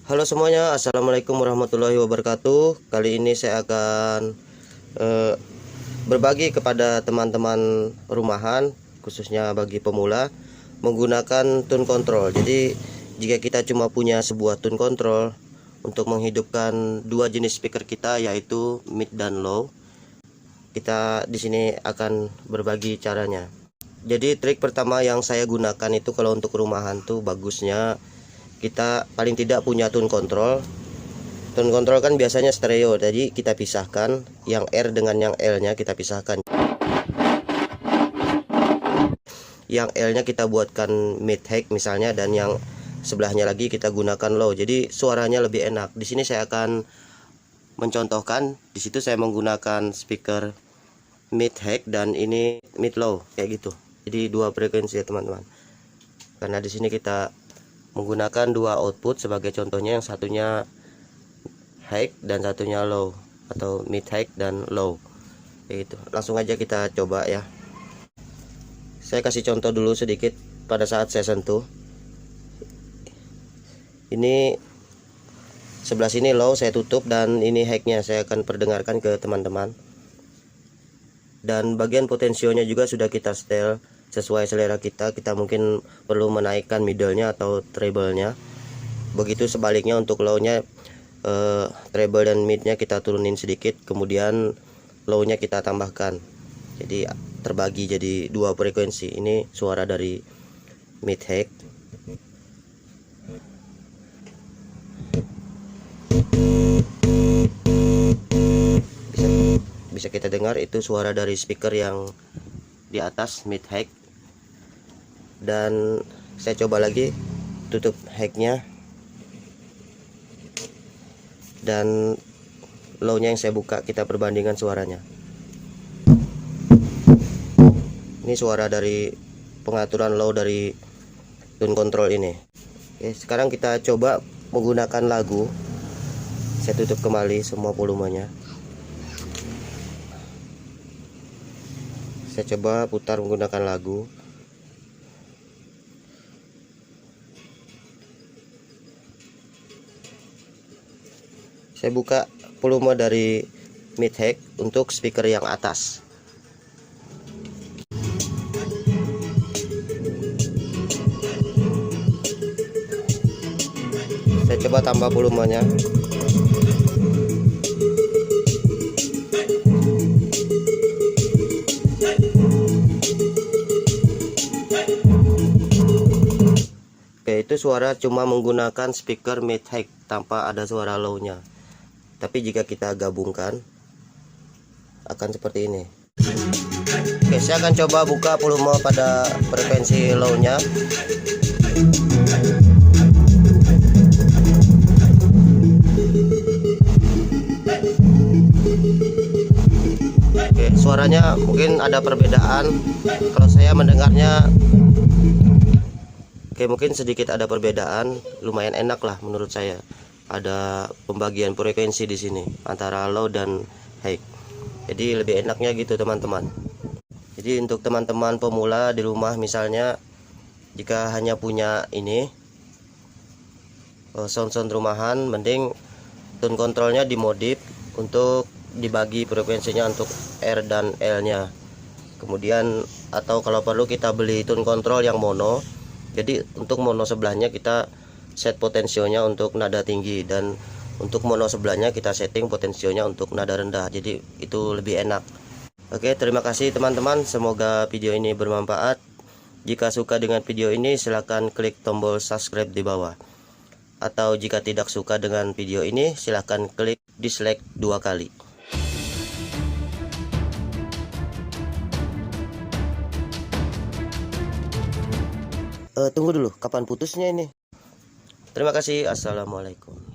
Halo semuanya, assalamualaikum warahmatullahi wabarakatuh. Kali ini saya akan berbagi kepada teman-teman rumahan, khususnya bagi pemula, menggunakan tune control. Jadi jika kita cuma punya sebuah tune control untuk menghidupkan dua jenis speaker kita, yaitu mid dan low, kita di sini akan berbagi caranya. Jadi trik pertama yang saya gunakan itu kalau untuk rumahan tuh bagusnya kita paling tidak punya tune control. Tune control kan biasanya stereo, jadi kita pisahkan yang R dengan yang L nya kita pisahkan. Yang L nya kita buatkan mid high misalnya, dan yang sebelahnya lagi kita gunakan low. Jadi suaranya lebih enak. Di sini saya akan mencontohkan. Di situ saya menggunakan speaker mid high dan ini mid low kayak gitu. Jadi dua frekuensi ya teman-teman. Karena di sini kita menggunakan dua output sebagai contohnya, yang satunya high dan satunya low, atau mid high dan low kayak gitu. Langsung aja kita coba ya. Saya kasih contoh dulu sedikit pada saat saya sentuh. Ini sebelah sini low saya tutup, dan ini high nya saya akan perdengarkan ke teman-teman. Dan bagian potensionya juga sudah kita setel sesuai selera kita. Kita mungkin perlu menaikkan middle-nya atau treble-nya. Begitu sebaliknya untuk low-nya, treble dan mid-nya kita turunin sedikit, kemudian low-nya kita tambahkan. Jadi terbagi jadi dua frekuensi. Ini suara dari mid high. Bisa kita dengar itu suara dari speaker yang di atas mid high. Dan saya coba lagi tutup high-nya, dan low-nya yang saya buka, kita perbandingan suaranya. Ini suara dari pengaturan low dari tune control ini. Oke, sekarang kita coba menggunakan lagu. Saya tutup kembali semua volumenya. Saya coba putar menggunakan lagu. Saya buka volume dari mid high untuk speaker yang atas. Saya coba tambah volumenya. Oke, itu suara cuma menggunakan speaker mid high tanpa ada suara low-nya. Tapi jika kita gabungkan akan seperti ini. Oke, saya akan coba buka volume pada frekuensi low-nya. Oke, suaranya mungkin ada perbedaan. Kalau saya mendengarnya, oke, mungkin sedikit ada perbedaan. Lumayan enak lah menurut saya. Ada pembagian frekuensi di sini antara low dan high. Jadi lebih enaknya gitu teman-teman. Jadi untuk teman-teman pemula di rumah misalnya, jika hanya punya ini sound rumahan, mending tune controlnya dimodif untuk dibagi frekuensinya untuk R dan L nya. Kemudian atau kalau perlu kita beli tune control yang mono. Jadi untuk mono sebelahnya kita set potensionya untuk nada tinggi, dan untuk mono sebelahnya kita setting potensionya untuk nada rendah. Jadi itu lebih enak. Oke, terima kasih teman-teman. Semoga video ini bermanfaat. Jika suka dengan video ini, silahkan klik tombol subscribe di bawah. Atau jika tidak suka dengan video ini, silahkan klik dislike 2 kali. Tunggu dulu, kapan putusnya ini? Terima kasih. Assalamualaikum.